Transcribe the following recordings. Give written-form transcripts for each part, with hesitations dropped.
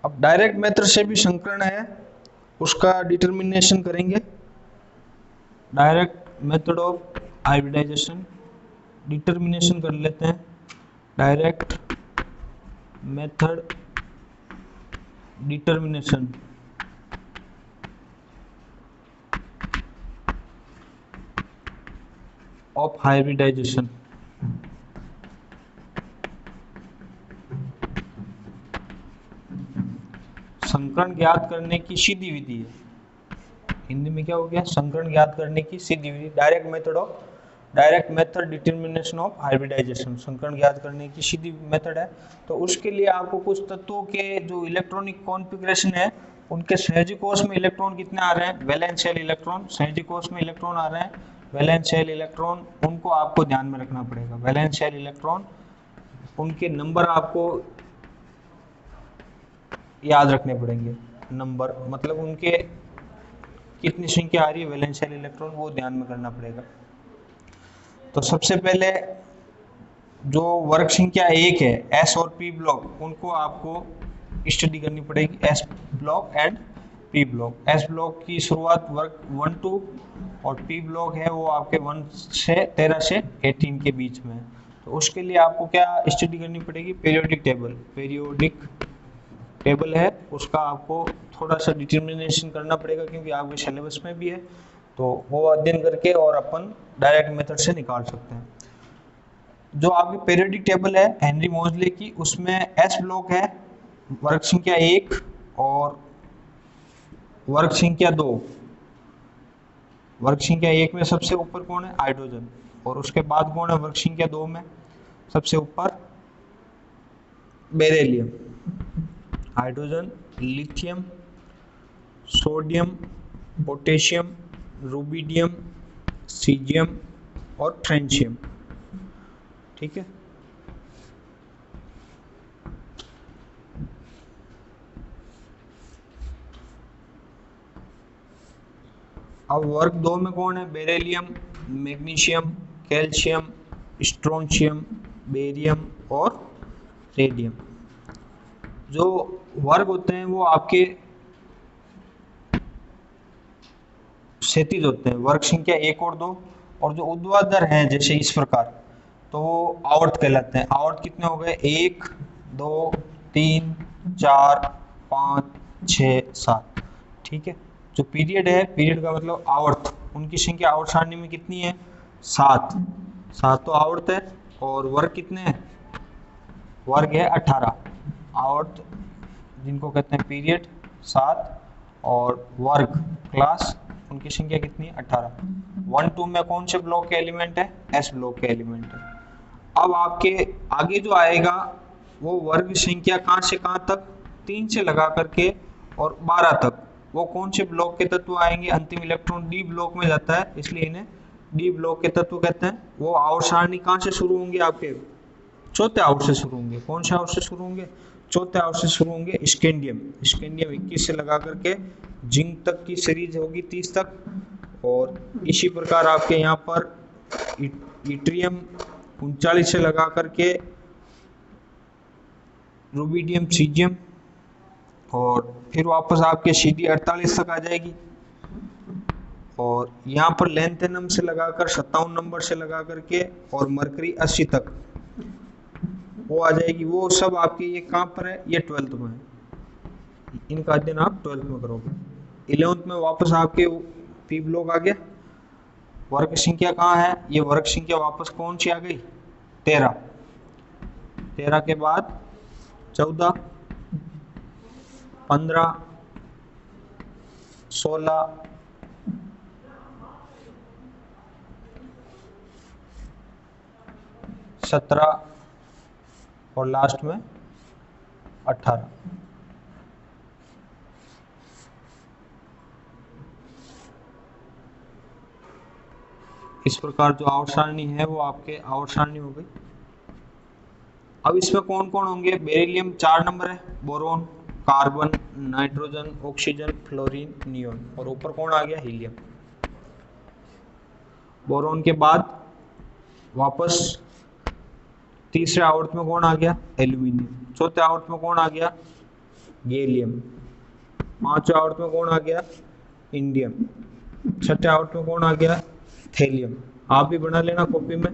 अब direct method से भी संकरण है, उसका डिटर्मिनेशन करेंगे। Direct method of hybridization determination कर लेते हैं। Direct method determination of hybridization. संकरण ज्ञात करने की सीधी विधि है। हिंदी में क्या हो गया? संकरण ज्ञात करने की सीधी विधि। Direct method determination of hybridization, संकरण ज्ञात करने की सीधी मेथड है। तो उसके लिए आपको कुछ तत्वों के जो इलेक्ट्रॉनिक कॉन्फ़िगरेशन है, उनके सहजी कोष में इलेक्ट्रॉन कितने आ रहे हैं, वैलेंस शेल इलेक्ट्रॉन, सहजी कोष में इलेक्ट्रॉन आ रहे हैं वैलेंस शेल इलेक्ट्रॉन, उनको आपको ध्यान में रखना पड़ेगा। वैलेंस शेल इलेक्ट्रॉन, उनके नंबर आपको याद रखने पड़ेंगे। नंबर मतलब उनके कितनी संख्या आ रही है वैलेंस शेल इलेक्ट्रॉन, वो ध्यान में करना पड़ेगा। तो सबसे पहले जो वर्ग संख्या 1 है, एस और पी ब्लॉक, उनको आपको स्टडी करनी पड़ेगी। S block and P block. S block की शुरुआत वर्ग 1 2 और पी ब्लॉक है वो आपके 1 से 13 से 18 के बीच में है। तो उसके लिए आपको क्या स्टडी करनी पड़ेगी? पीरियोडिक टेबल है, उसका आपको थोड़ा सा डिटर्मिनेशन करना पड़ेगा, क्योंकि आपके सिलेबस में भी है। तो वो अध्ययन करके और अपन डायरेक्ट मेथड से निकाल सकते हैं। जो आपकी पीरियोडिक टेबल है हेनरी मोजले की, उसमें एस ब्लॉक है वर्ग संख्या 1 और वर्ग संख्या 2। वर्ग संख्या 1 में सबसे ऊपर कौन है? हाइड्रोजन। और उसके बाद कौन है वर्ग संख्या 2 में? सबसे ऊपर beryllium. Hydrogen, lithium, sodium, potassium, rubidium, caesium और ट्रेंशियम। ठीक है। अब वर्ग 2 में कौन है? Beryllium, magnesium, calcium, strontium, barium और रेडियम। जो वर्ग होते हैं वो आपके क्षैतिज होते हैं, वर्ग संख्या 1 और 2। और जो ऊर्ध्वाधर हैं जैसे इस प्रकार, तो वो आवर्त कहलाते हैं। आवर्त कितने हो गए? 1 2 3 4 5 6 7। ठीक है। जो पीरियड है, पीरियड का मतलब आवर्त, उनकी संख्या आवर्त सारणी में कितनी है? 7। 7 तो आवर्त है। और वर्ग कितने हैं? वर्ग है 18। आवर्त जिनको कहते हैं पीरियड 7 और वर्ग क्लास, उनकी संख्या कितनी है? 18। 1 2 में कौन से ब्लॉक के एलिमेंट है? एस ब्लॉक के एलिमेंट है। अब आपके आगे जो आएगा वो वर्ग संख्या कहाँ से कहाँ तक? 3 से लगा करके और 12 तक, वो कौन से ब्लॉक के तत्व आएंगे? अंतिम इलेक्ट्रॉन डी ब्लॉक में जाता है, इसलिए इन्हें डी ब्लॉक के तत्व कहते हैं। वो आवर्त सारणी कहाँ से शुरू होंगे? आपके चौथे आवर्त से शुरू होंगे। कौन से आवर्त से शुरू होंगे? चौथे आवर्त से शुरू होंगे। स्कैंडियम 21 से लगा करके जिंक तक की सीरीज होगी 30 तक। और इसी प्रकार आपके यहाँ पर इट्रियम 39 से लगा करके रुबिडियम, सीजियम, और फिर वापस आपके सीडी 48 तक आ जाएगी। और यहाँ पर लेंथेनम से लगाकर 57 नंबर से लगा करके और मरकरी 80 तक वो आ जाएगी। वो सब आपके ये कहाँ पर है? ये 12th में है। इनका अध्ययन आप 12th में करोगे। 11th में वापस आपके पी ब्लॉक आ गया। वर्ग संख्या कहाँ है? ये वर्ग संख्या वापस कौन सी आ गई? 13। 13 के बाद 14 15 16 17 और लास्ट में 18। इस प्रकार जो आवर्त सारणी है वो आपके आवर्त सारणी हो गई। अब इसमें कौन कौन होंगे? बेरिलियम 4 नंबर है, boron, carbon, nitrogen, oxygen, fluorine, neon, और ऊपर कौन आ गया? हीलियम। बोरोन के बाद वापस तीसरे आवर्त में कौन आ गया? एल्यूमिनियम। चौथे आवर्त में कौन आ गया? गैलियम। पांचवें आवर्त में कौन आ गया? इंडियम। छठे आवर्त में कौन आ गया? थैलियम। आप भी बना लेना कॉपी में,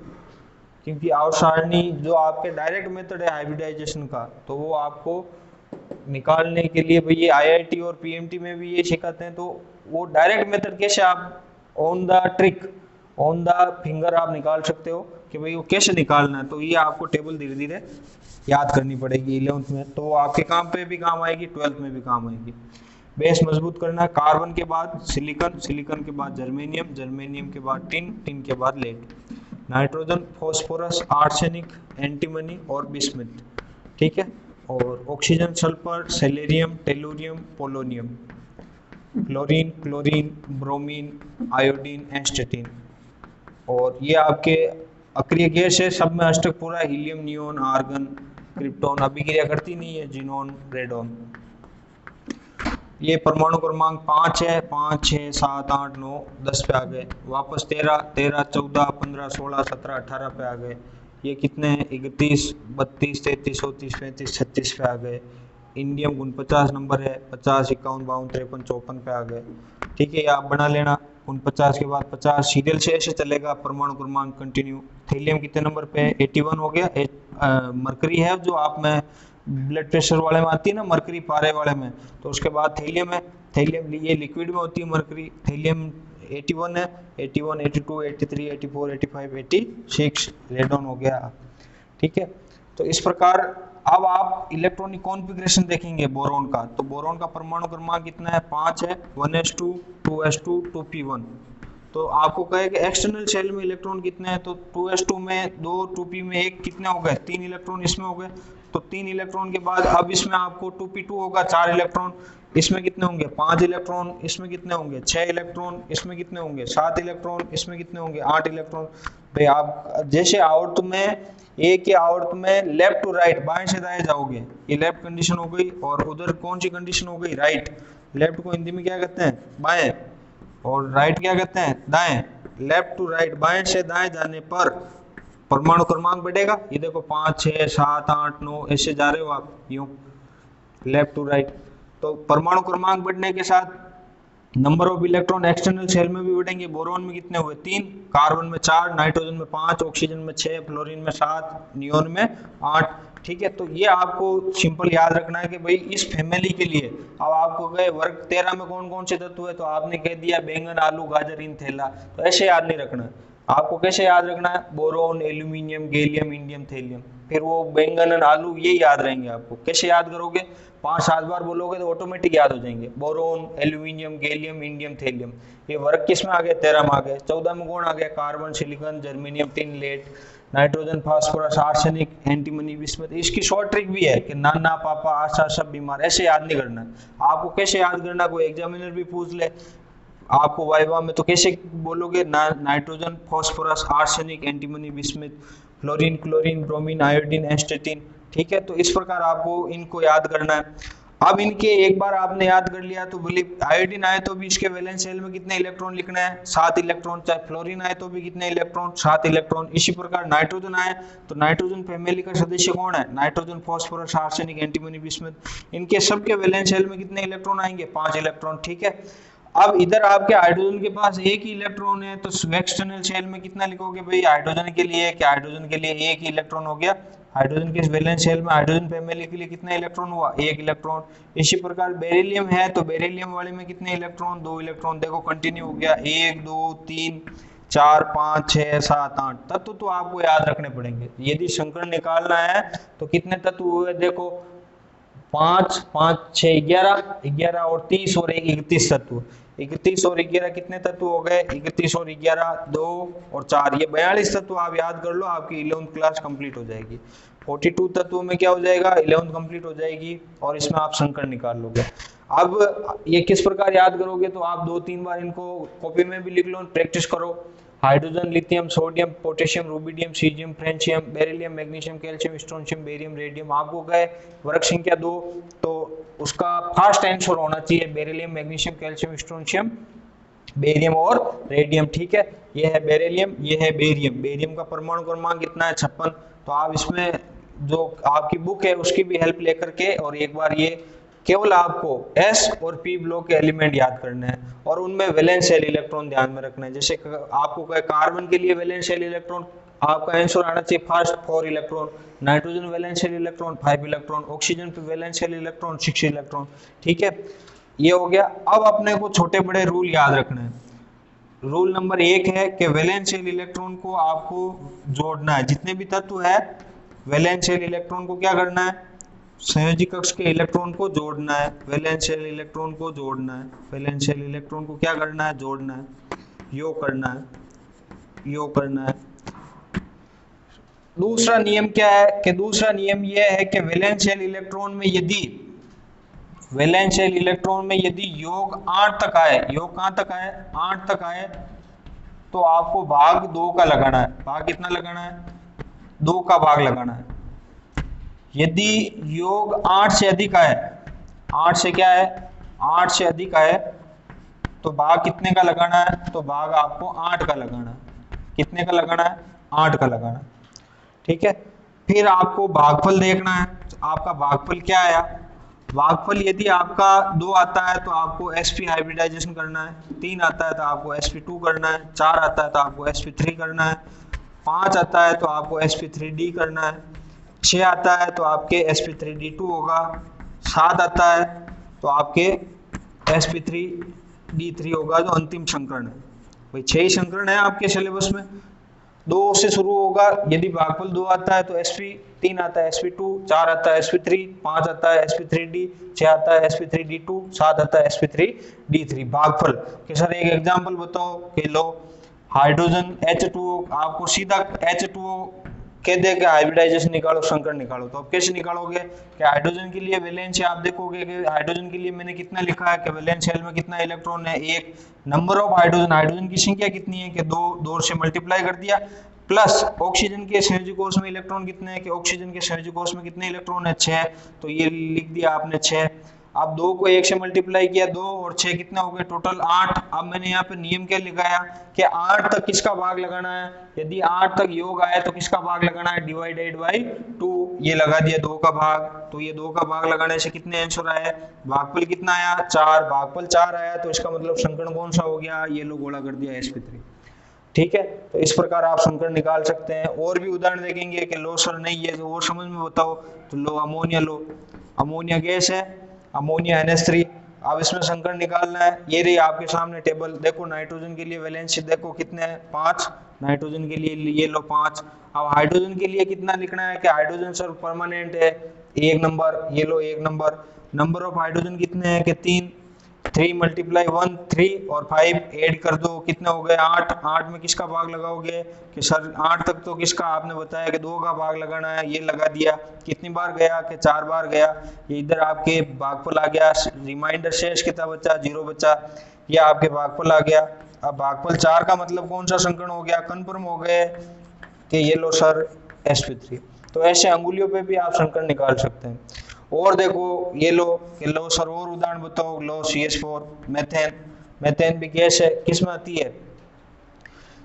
क्योंकि आवर्त सारणी जो आपके डायरेक्ट मेथड है हाइब्रिडाइजेशन का, तो वो आपको निकालने के लिए भाई ये आईआईटी और पीएमटी में भी ये सिखाते हैं, तो वो डायरेक्ट मेथड कैसे आप on the trick, on the finger आप निकाल सकते हो कि भाई वो कैसे निकालना है। तो ये आपको टेबल धीरे धीरे याद करनी पड़ेगी 11th में, तो आपके काम पे भी काम आएगी, 12th में भी काम आएगी। बेस मजबूत करना है, कार्बन के बाद सिलिकॉन, सिलिकॉन के बाद जर्मेनियम, जर्मेनियम के बाद टिन, टिन के बाद lead, nitrogen, phosphorus, arsenic, antimony और बिस्मिथ, ठीक है। और oxygen, sulphur, selenium, tellurium, polonium, chlorine, chlorine, bromine, iodine, astatine. और ये आपके अक्रिय गैस है, सब में अष्टक पूरा, हीलियम, नियोन, आर्गन, क्रिप्टॉन अभिक्रिया करती नहीं है, जिनोन, रेडॉन। ये परमाणु क्रमांक 5 है, 5, 6, 7, 8, 9, 10 पे आ गए, वापस 13, 13, 14, 15, 16, 17, 18 पे आ गए। ये कितने हैं? 31, 32, 33, 34, 35, 36 पे आ गए। इंडियम 49 नंबर है, 50, 51, 52, 53, 54 पे आ गए, ठीक है। ये आप बना लेना। 49 के बाद 50 सीरियल से ऐसे चलेगा, परमाणु क्रमांक कंटिन्यू। थैलियम कितने नंबर पे है? 81 हो गया। मरकरी है जो आप में ब्लड प्रेशर वाले में आती है ना, मरकरी पारे वाले में, तो उसके बाद थैलियम है। थैलियम ये लिक्विड में होती है मरकरी। थैलियम 81 है, 81, 82, 83, 84, 85, 86 रेडॉन हो गया, ठीक है। तो इस प्रकार अब आप इलेक्ट्रॉनिक कॉन्फ़िगरेशन देखेंगे बोरॉन का, तो बोरॉन का परमाणु क्रमांक कितना है? 5 है, 1s2, 2s2, 2p1। तो आपको कहे कि एक्सटर्नल शेल में इलेक्ट्रॉन कितने हैं, तो 2s2 में 2, 2p में 1, कितने हो गए? 3 इलेक्ट्रॉन इसमें हो गए। तो 3 इलेक्ट्रॉन के बाद अब इसमें आपको 2p2 होगा, 4 इलेक्ट्रॉन। इसमें कितने होंगे? 5 इलेक्ट्रॉन। इसमें कितने होंगे? 6 इलेक्ट्रॉन। इसमें कितने होंगे? 7 इलेक्ट्रॉन। इसमें कितने होंगे? 8 इलेक्ट्रॉन। भाई आप जैसे आवर्त में एक ही आवर्त में लेफ्ट टू राइट, बाएं से दाएं जाओगे, ये लेफ्ट कंडीशन हो गई, और उधर कौन सी कंडीशन हो गई? राइट। लेफ्ट को हिंदी में क्या कहते हैं? बाएं। और राइट क्या कहते हैं? दाएं। लेफ्ट टू राइट, बाएं से दाएं जाने पर परमाणु क्रमांक बढ़ेगा। ये देखो 5, 6, 7, 8, 9 ऐसे जा रहे हो आप, यूं लेफ्ट टू राइट। तो परमाणु क्रमांक बढ़ने के साथ number of electron external shell में भी बढ़ेंगे। बोरॉन में कितने हुए? 3, कार्बन में 4, नाइट्रोजन में 5, ऑक्सीजन में 6, फ्लोरीन में 7, नियोन में 8, ठीक है। तो ये आपको सिंपल याद रखना है कि भाई इस फैमिली के लिए अब आपको गए वर्ग 13 में कौन कौन से तत्व है, तो आपने कह दिया बैंगन, आलू, गाजर, इन, थैला। तो ऐसे याद नहीं रखना है आपको। कैसे याद रखना है? Boron, aluminium, gallium, indium, thallium, फिर वो बैंगन, आलू, ये याद रहेंगे आपको। कैसे याद करोगे? 5-7 बार बोलोगे तो ऑटोमेटिक याद हो जाएंगे। Boron, aluminium, gallium, indium, thallium. ये वर्ग किस में आ गए? 13 में आ गए। 14 में कौन आ गया? Carbon, silicon, germanium, tin, lead, nitrogen, phosphorus, arsenic, antimony, bismuth. इसकी शॉर्ट ट्रिक भी है कि नाना, पापा, आशा, सब बीमार, ऐसे याद नहीं करना है आपको। कैसे याद करना? कोई एग्जामिनर भी पूछ ले आपको वाइवा में, तो कैसे बोलोगे? Nitrogen, phosphorus, arsenic, antimony, bismuth, fluorine, chlorine, bromine, iodine, एस्टेटिन, ठीक है। तो इस प्रकार आपको इनको याद करना है। अब इनके एक बार आपने याद कर लिया तो बोले आयोडीन आए तो भी इसके वैलेंस शेल में कितने इलेक्ट्रॉन लिखना है? 7 इलेक्ट्रॉन। चाहे फ्लोरीन आए तो भी कितने इलेक्ट्रॉन? 7 इलेक्ट्रॉन। इसी प्रकार नाइट्रोजन आए तो नाइट्रोजन फैमिली का सदस्य कौन है? Nitrogen, phosphorus, arsenic, antimony, bismuth. इनके सबके वैलेंस शेल में कितने इलेक्ट्रॉन आएंगे? 5 इलेक्ट्रॉन, ठीक है। अब इधर आपके हाइड्रोजन के पास एक ही इलेक्ट्रॉन है, तो एक्सटर्नल शेल में कितना लिखोगे भाई? हाइड्रोजन के लिए क्या? हाइड्रोजन के लिए एक ही इलेक्ट्रॉन हो गया। हाइड्रोजन के वैलेंस शेल में हाइड्रोजन फैमिली के लिए कितना इलेक्ट्रॉन हुआ? एक इलेक्ट्रॉन। इसी प्रकार बेरिलियम है तो बेरिलियम वाले में कितने इलेक्ट्रॉन? 2 इलेक्ट्रॉन। देखो कंटिन्यू हो गया, 1, 2, 3, 4, 5, 6, 7, 8 तत्व तो आपको याद रखने पड़ेंगे। यदि संकर निकालना है तो कितने तत्व हुए? देखो 5, 5, 6, 11, 11 और 30 और 1, 31 तत्व। 31 और 11 कितने तत्व हो गए? 31 और 11 2 और 4, ये 42 तत्व आप याद कर लो, आपकी 11th क्लास कंप्लीट हो जाएगी। 42 तत्वों में क्या हो जाएगा? 11th कंप्लीट हो जाएगी, और इसमें आप संकर निकाल लोगे। अब ये किस प्रकार याद करोगे? तो आप 2-3 बार इनको कॉपी में भी लिख लो, प्रैक्टिस करो। Hydrogen, lithium, sodium, potassium, rubidium, caesium, francium, beryllium, magnesium, calcium, strontium, barium, radium. आपको गए वर्ग संख्या 2, तो उसका फर्स्ट आंसर होना चाहिए beryllium, magnesium, calcium, strontium, barium और रेडियम, ठीक है। ये है बेरिलियम, ये है बेरियम। बेरियम का परमाणु क्रमांक कितना है? 56। तो आप इसमें जो आपकी बुक है उसकी भी हेल्प लेकर के और एक बार ये केवल आपको s और p ब्लॉक के एलिमेंट याद करने हैं और उनमें वैलेंस शेल इलेक्ट्रॉन ध्यान में रखना है। जैसे आपको कहे कार्बन के लिए वैलेंस शेल इलेक्ट्रॉन, आपका आंसर आना चाहिए first 4 electron, nitrogen valence shell electron 5 electron, oxygen पे वैलेंस शेल इलेक्ट्रॉन 6 इलेक्ट्रॉन। ठीक है, ये हो गया। अब अपने को छोटे बड़े रूल याद रखने हैं। रूल नंबर 1 है कि वैलेंस शेल इलेक्ट्रॉन को आपको जोड़ना है, जितने भी तत्व है वैलेंस शेल इलेक्ट्रॉन को क्या करना है, संयोजी कक्ष के इलेक्ट्रॉन को जोड़ना है, वैलेंस शेल इलेक्ट्रॉन को जोड़ना है, वैलेंस शेल इलेक्ट्रॉन को क्या करना है, जोड़ना है, योग करना है, योग करना है। दूसरा नियम क्या है कि दूसरा नियम यह है कि वैलेंस शेल इलेक्ट्रॉन में यदि वैलेंस शेल इलेक्ट्रॉन में यदि योग 8 तक आए, योग कहां तक आए, 8 तक आए, तो आपको भाग 2 का लगाना है। भाग कितना लगाना है, 2 का भाग लगाना है। यदि योग 8 से अधिक आए, 8 से क्या है, 8 से अधिक आए, तो भाग कितने का लगाना है, तो भाग आपको 8 का लगाना है। कितने का लगाना है, 8 का लगाना है। ठीक है, फिर आपको भागफल देखना है। आपका भागफल क्या आया, भागफल यदि आपका 2 आता है तो आपको sp हाइब्रिडाइजेशन करना है, 3 आता है तो आपको sp2 करना है, 4 आता है तो आपको sp3 करना है, 5 आता है तो आपको sp3d करना है, 6 आता है तो आपके sp3d2 होगा, 7 आता है तो आपके sp3d3 होगा, जो अंतिम संकरण है। भाई 6 ही संकरण है आपके सिलेबस में, 2 से शुरू होगा। यदि भागफल 2 आता है तो sp, 3 आता है sp2, 4 आता है sp3, 5 आता है sp3d, 6 आता है sp3d2, 7 आता है sp3d3। भागफल के सर एक एग्जांपल बताओ कि लो हाइड्रोजन H2O, आपको सीधा H2O कह दे कि हाइब्रिडाइजेशन निकालो, संकरण निकालो, तो आप कैसे निकालोगे कि हाइड्रोजन के लिए वैलेंस आप देखोगे कि हाइड्रोजन के लिए मैंने कितना लिखा है कि वैलेंस शेल में कितना इलेक्ट्रॉन है, 1। नंबर ऑफ हाइड्रोजन, हाइड्रोजन की संख्या कितनी है कि 2 से मल्टीप्लाई कर दिया, प्लस ऑक्सीजन के संयोजी कोष में इलेक्ट्रॉन कितने हैं कि ऑक्सीजन के संयोजी कोष में कितने इलेक्ट्रॉन है, 6, तो ये लिख दिया आपने 6। अब 2 को 1 से मल्टीप्लाई किया, 2 और 6 कितना हो गया, टोटल 8। अब मैंने यहाँ पे नियम क्या लगाया कि 8 तक किसका भाग लगाना है, यदि 8 तक योग आए तो किसका भाग लगाना है, डिवाइडेड बाई 2, ये लगा दिया 2 का भाग। तो ये 2 का भाग लगाने से कितने आंसर आए, भागफल कितना आया, 4। भागफल 4 आया तो इसका मतलब संकरण कौन सा हो गया, ये लो गोला कर दिया sp3। ठीक है, तो इस प्रकार आप संकरण निकाल सकते हैं। और भी उदाहरण देखेंगे कि लो सर नहीं है तो और समझ में बताओ, तो लो अमोनिया, लो अमोनिया गैस है, अमोनिया NH3। अब इसमें संकरण निकालना है, ये रही आपके सामने टेबल, देखो नाइट्रोजन के लिए वैलेंस देखो कितने हैं, 5, नाइट्रोजन के लिए ये लो 5। अब हाइड्रोजन के लिए कितना लिखना है कि हाइड्रोजन सर परमानेंट है, 1 नंबर, ये लो 1 नंबर। नंबर ऑफ हाइड्रोजन कितने हैं कि 3, 3 × 1 3 और 5 ऐड कर दो, कितने हो गए 8। 8 में किसका भाग लगाओगे कि सर 8 तक तो किसका आपने बताया कि 2 का भाग लगाना है, ये लगा दिया। कितनी बार गया कि 4 बार गया, ये इधर आपके भागफल आ गया। रिमाइंडर शेष कितना बचा, 0 बचा, ये आपके भागफल आ गया। अब भागफल 4 का मतलब कौन सा संकरण हो गया, कन्फर्म हो गए कि ये लो सर sp3। तो ऐसे अंगुलियों पे भी आप संकरण निकाल सकते हैं। और देखो ये लो कि लो सर और उदाहरण बताओ, लो CH4 मेथेन, मेथेन भी गैस है, किस में आती है,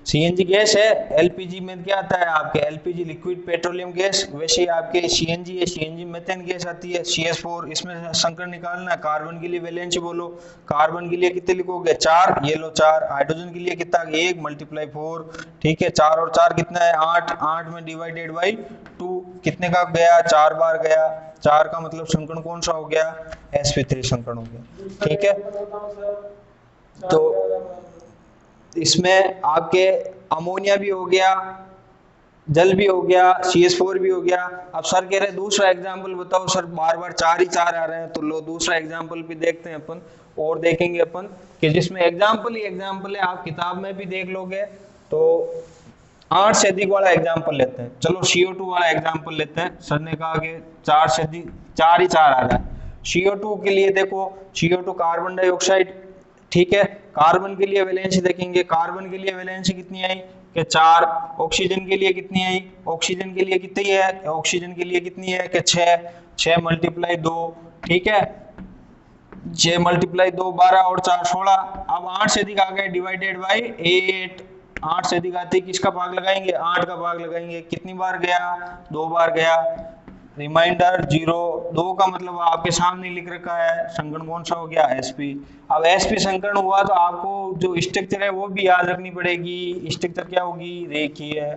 CNG गैस है। LPG में क्या आता है आपके, LPG लिक्विड पेट्रोलियम गैस, वैसे ही आपके CNG है, CNG मेथेन गैस आती है। CH4 इसमें संकरण निकालना है। कार्बन के लिए वैलेंस बोलो, कार्बन के लिए कितने लिखोगे, 4, ये लो 4। हाइड्रोजन के लिए कितना, 1 × 4, ठीक है, 4 और 4 कितना है 8, 8 में डिवाइडेड बाई 2, कितने का गया, 4 बार गया। 4 का मतलब संकरण कौन सा हो गया, sp3 संकरण हो गया। ठीक है, तो इसमें आपके अमोनिया भी हो गया, जल भी हो गया, CH4 भी हो गया। अब सर कह रहे हैं दूसरा एग्जाम्पल बताओ, सर बार बार 4 ही 4 आ रहे हैं, तो लो दूसरा एग्जाम्पल भी देखते हैं अपन, और देखेंगे अपन कि जिसमें एग्जाम्पल ही एग्जाम्पल है। आप किताब में भी देख लोगे तो 8 से अधिक वाला एग्जाम्पल लेते हैं। चलो CO2 वाला एग्जाम्पल लेते हैं। सर ने कहा कि 4 से अधिक, 4 ही 4 आ रहा है। CO2 के लिए देखो, CO2 कार्बन डाइऑक्साइड, ठीक है। कार्बन के लिए वैलेंसी देखेंगे, कार्बन के लिए वैलेंसी कितनी आई कि 4। ऑक्सीजन के लिए कितनी आई, ऑक्सीजन के लिए कितनी है, ऑक्सीजन के लिए कितनी है कि 6, 6 × 2, ठीक है, 6 × 2 12 और 4 16। अब 8 से अधिक आ गए, डिवाइडेड बाई 8। 8 से अधिक आते किसका भाग लगाएंगे, 8 का भाग लगाएंगे। कितनी बार गया, 2 बार गया। रिमाइंडर 0, 2 का मतलब आपके सामने लिख रखा है, संकर्ण कौन सा हो गया, sp। अब sp संकर्ण हुआ तो आपको जो स्ट्रक्चर है वो भी याद रखनी पड़ेगी। स्ट्रक्चर क्या होगी, रेखीय।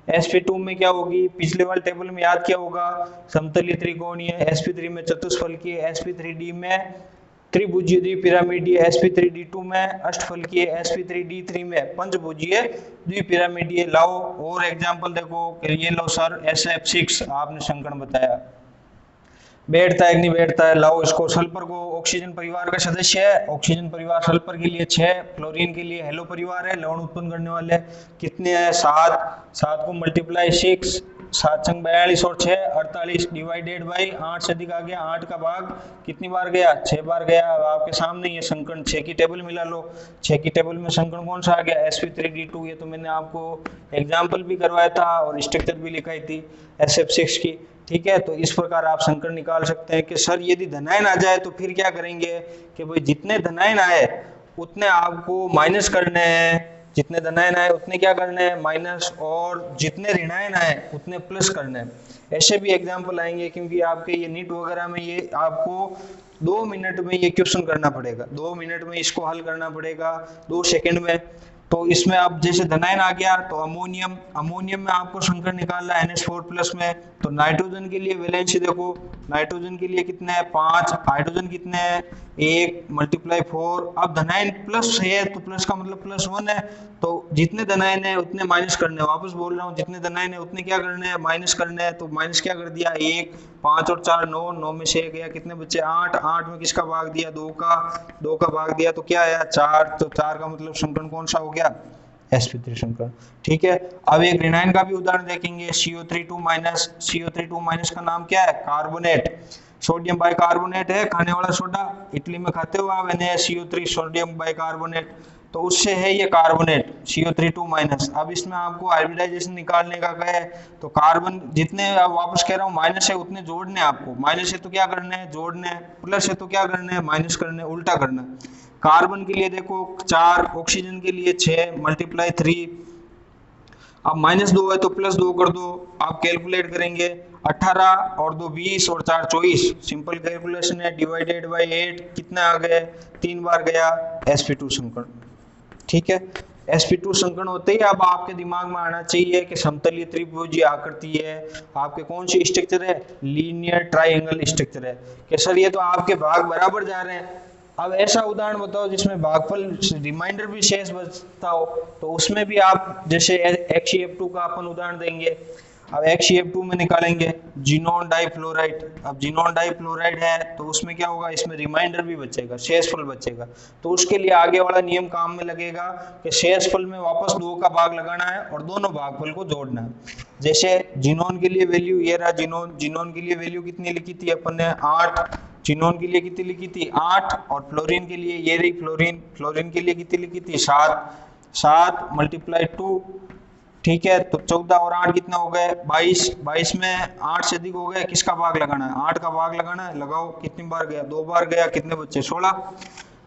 sp2 में क्या होगी, पिछले वाले टेबल में याद किया होगा, समतलीय त्रिकोणीय। sp3 में चतुष्फलकीय। sp3d में त्रिभुजीय द्विपिरामिडीय। sp3d2 में अष्टफलकीय। sp3d3 में पंचभुजीय द्विपिरामिडीय। लाओ और एग्जांपल देखो कि ये लो सर sf6 आपने संकर्ण बताया, बैठता है कि नहीं बैठता है। लाओ इसको, सल्फर को ऑक्सीजन परिवार का सदस्य है, ऑक्सीजन परिवार सल्फर के लिए 6, फ्लोरीन के लिए हेलो परिवार है, लवण उत्पन्न करने वाले कितने हैं, 7। 7 को मल्टीप्लाई 6, 7 संग 42 और 6 48 डिवाइडेड बाई 8 से अधिक आ गया, 8 का भाग कितनी बार गया, 6 बार गया। अब आपके सामने ये संकर्ण 6 की टेबल मिला लो, 6 की टेबल में संकर्ण कौन सा आ गया, sp3d2। ये तो मैंने आपको एग्जाम्पल भी करवाया था और स्ट्रक्चर भी लिखाई थी sf6 की, ठीक है। तो इस प्रकार आप संकर्ण निकाल सकते हैं कि सर यदि धनायन आ जाए तो फिर क्या करेंगे कि भाई जितने धनायन आए उतने आपको माइनस करने हैं, जितने धनायन आए उतने क्या करने हैं, माइनस, और जितने ऋणायन आए उतने प्लस करने हैं। ऐसे भी एग्जाम्पल आएंगे क्योंकि आपके ये नीट वगैरह में ये आपको 2 मिनट में ये क्वेश्चन करना पड़ेगा, 2 मिनट में इसको हल करना पड़ेगा, 2 सेकंड में। तो इसमें अब जैसे धनायन आ गया तो अमोनियम, अमोनियम में आपको संकर्ण निकालना है NH4 प्लस में। तो नाइट्रोजन के लिए वैलेंसी देखो, नाइट्रोजन के लिए कितने हैं 5, हाइड्रोजन कितने हैं 1 मल्टीप्लाई 4। अब धनायन प्लस है तो प्लस का मतलब +1 है, तो जितने धनायन है उतने माइनस करने हैं। वापस बोल रहा हूँ, जितने धनायन है उतने क्या करने हैं, माइनस करने हैं। तो माइनस क्या कर दिया 1, 5 और 4 9, 9 में से 1 गया, कितने बच्चे 8, 8 में किसका भाग दिया, 2 का भाग दिया तो क्या आया 4। तो 4 का मतलब संकर्ण कौन सा हो गया, sp3 संकर्ण, ठीक है। अब एक ऋणायन का भी उदाहरण देखेंगे, CO32 माइनस। CO32 माइनस का नाम क्या है, कार्बोनेट, सोडियम बाइकार्बोनेट है, खाने वाला सोडा, इटली में खाते हो आप, NaCO3 सोडियम बाइकार्बोनेट, तो उससे है ये कार्बोनेट CO32 माइनस। अब इसमें आपको हाइब्रिडाइजेशन निकालने का है, तो कार्बन जितने, वापस कह रहा हूँ माइनस है उतने जोड़ने हैं आपको, माइनस है तो क्या करना है जोड़ने हैं, प्लस है तो क्या करना है माइनस करना है, उल्टा करना है। कार्बन के लिए देखो 4, ऑक्सीजन के लिए 6 मल्टीप्लाई 3। अब -2 है तो +2 कर दो, आप कैलकुलेट करेंगे 18 और 2 20 और 4 24, सिंपल कैलकुलेशन है, डिवाइडेड बाय 8 कितना आ गए 3 बार गया sp2 संकर्ण, ठीक है। sp2 संकर्ण होते ही अब आपके दिमाग में आना चाहिए कि समतलीय त्रिभुजीय आकृति है, आपके कौन सी स्ट्रक्चर है, लीनियर ट्रायंगल स्ट्रक्चर है, कि सर ये तो आपके भाग बराबर जा रहे हैं। अब ऐसा उदाहरण बताओ जिसमें भागफल रिमाइंडर भी शेष बचता हो, तो उसमें भी आप जैसे XeF2 का अपन उदाहरण देंगे। अब XeF2 में निकालेंगे जिनोन डाइफ्लोराइड। अब जिनोन डाइफ्लोराइड है तो उसमें क्या होगा, इसमें रिमाइंडर भी बचेगा, शेषफल बचेगा। तो उसके लिए आगे वाला नियम काम में लगेगा कि शेषफल में वापस 2 का भाग लगाना है और दोनों भागफल को जोड़ना है। जैसे जिनोन के लिए वैल्यू ये रहा, जिनोन, जिनोन के लिए वैल्यू कितनी लिखी थी अपन ने 8, जिनोन के लिए कितनी लिखी थी 8, और फ्लोरीन के लिए ये रही फ्लोरीन, फ्लोरीन के लिए कितनी लिखी थी 7, 7 मल्टीप्लाई 2, ठीक है। तो 14 और 8 कितना हो गए 22, 22 में 8 से अधिक हो गए, किसका भाग लगाना है 8 का भाग लगाना है, लगाओ कितनी बार गया 2 बार गया, कितने बच्चे 16।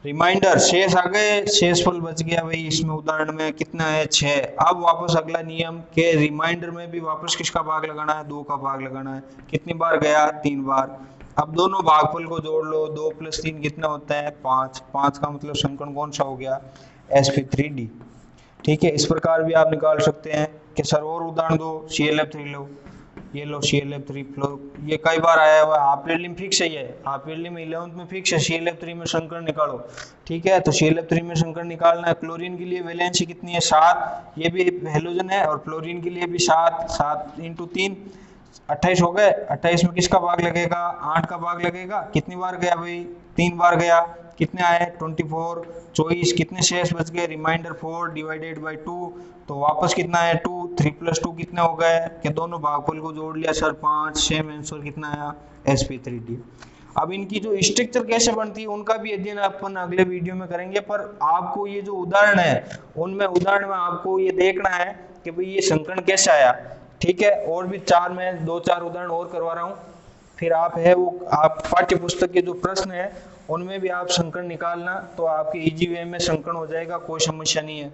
रिमाइंडर शेष आ गए, शेषफल बच गया भाई, इसमें उदाहरण में कितना है 6। अब वापस अगला नियम के रिमाइंडर में भी वापस किसका भाग लगाना है 2 का भाग लगाना है, कितनी बार गया 3 बार। अब दोनों भागफल को जोड़ लो, 2 + 3 कितना होता है 5, 5 का मतलब संकर्ण कौन सा हो गया sp3d, ठीक है। इस प्रकार भी आप निकाल सकते हैं कि सर और उदाहरण दो, ClF3 लो, ये लो ClF3 फ्लो, ये कई बार आया हुआ है, हाफ ईयरली में फिक्स है, ये हाफ ईयरली में 11th में फिक्स है, ClF3 में संकर्ण निकालो, ठीक है। तो ClF3 में संकर्ण निकालना है। क्लोरीन के लिए वैलेंसी कितनी है 7, ये भी हेलोजन है, और फ्लोरीन के लिए भी 7, 7 × 3 28 हो गए। 28 में किसका भाग लगेगा 8 का भाग लगेगा, कितनी बार गया भाई 3 बार गया, कितने आए 24, 24 कितने शेष बच गए, रिमाइंडर 4 डिवाइडेड बाय 2, तो वापस कितना है 2, 3 + 2 कितने हो गए, कि दोनों भागफल को जोड़ लिया सर 5, सेम आंसर कितना आया sp3d। अब इनकी जो स्ट्रक्चर कैसे बनती है उनका भी अध्ययन अपन अगले वीडियो में करेंगे, पर आपको ये जो उदाहरण है उनमें उदाहरण में आपको ये देखना है कि भाई ये संकर्ण कैसे आया, ठीक है। और भी 4 मैं 2-4 उदाहरण और करवा रहा हूँ, फिर आप है वो आप पाठ्य पुस्तक के जो प्रश्न है उनमें भी आप संकर्ण निकालना, तो आपके इजी वे में संकर्ण हो जाएगा, कोई समस्या नहीं है।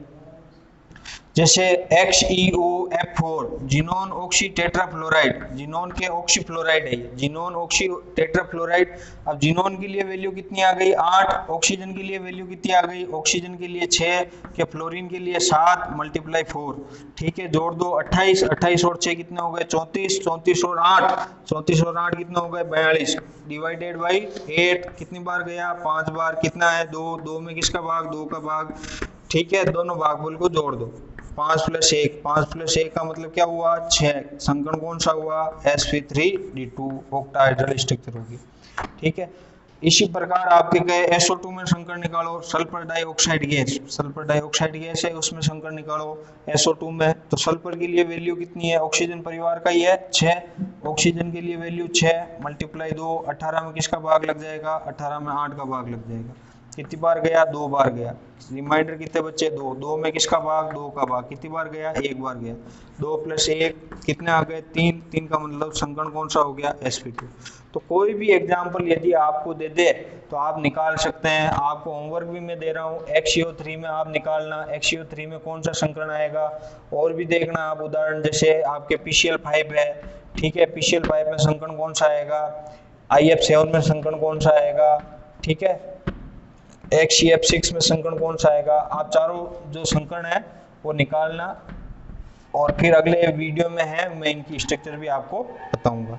जैसे XeOF4 xenon oxy tetrafluoride, xenon के ऑक्सी फ्लोराइड है, जिनोन ऑक्सी टेट्राफ्लोराइड। अब जिनोन के लिए वैल्यू कितनी आ गई 8, ऑक्सीजन के लिए वैल्यू कितनी आ गई, ऑक्सीजन के लिए 6, के फ्लोरीन के लिए 7 मल्टीप्लाई 4, ठीक है, जोड़ दो 28, 28 और 6 कितने हो गए 34, 34 और 8, 34 और 8 कितने हो गए 42, डिवाइडेड बाई 8 कितनी बार गया 5 बार, कितना है 2, 2 में किसका भाग 2 का भाग, ठीक है, दोनों भागफल को जोड़ दो 5 + 1, 5 + 1 का मतलब क्या हुआ 6, संकरण कौन सा हुआ sp3d2 ऑक्टाहेड्रल स्ट्रक्चर होगी, ठीक है। इसी प्रकार आपके गए SO2 में संकरण निकालो, sulphur dioxide gas, sulphur dioxide gas है उसमें संकरण निकालो SO2 में, तो सल्फर के लिए वैल्यू कितनी है, ऑक्सीजन परिवार का ही है 6, ऑक्सीजन के लिए वैल्यू 6 मल्टीप्लाई 2, 18 में किसका भाग लग जाएगा 18 में 8 का भाग लग जाएगा, कितनी बार गया 2 बार गया, रिमाइंडर कितने बच्चे 2, 2 में किसका भाग 2 का भाग, कितनी बार गया 1 बार गया, 2 + 1 कितने आ गए 3, 3 का मतलब संकरण कौन सा हो गया sp2। तो कोई भी एग्जाम्पल यदि आपको दे दे तो आप निकाल सकते हैं, आपको होमवर्क भी मैं दे रहा हूँ, XeO3 में आप निकालना XeO3 में कौन सा संकरण आएगा, और भी देखना आप उदाहरण, जैसे आपके PCl5 है, ठीक है, PCl5 में संकरण कौन सा आएगा, IF7 में संकरण कौन सा आएगा, ठीक है, XeF6 में संकरण कौन सा आएगा, आप चारों जो संकरण है वो निकालना, और फिर अगले वीडियो में है मैं इनकी स्ट्रक्चर भी आपको बताऊंगा।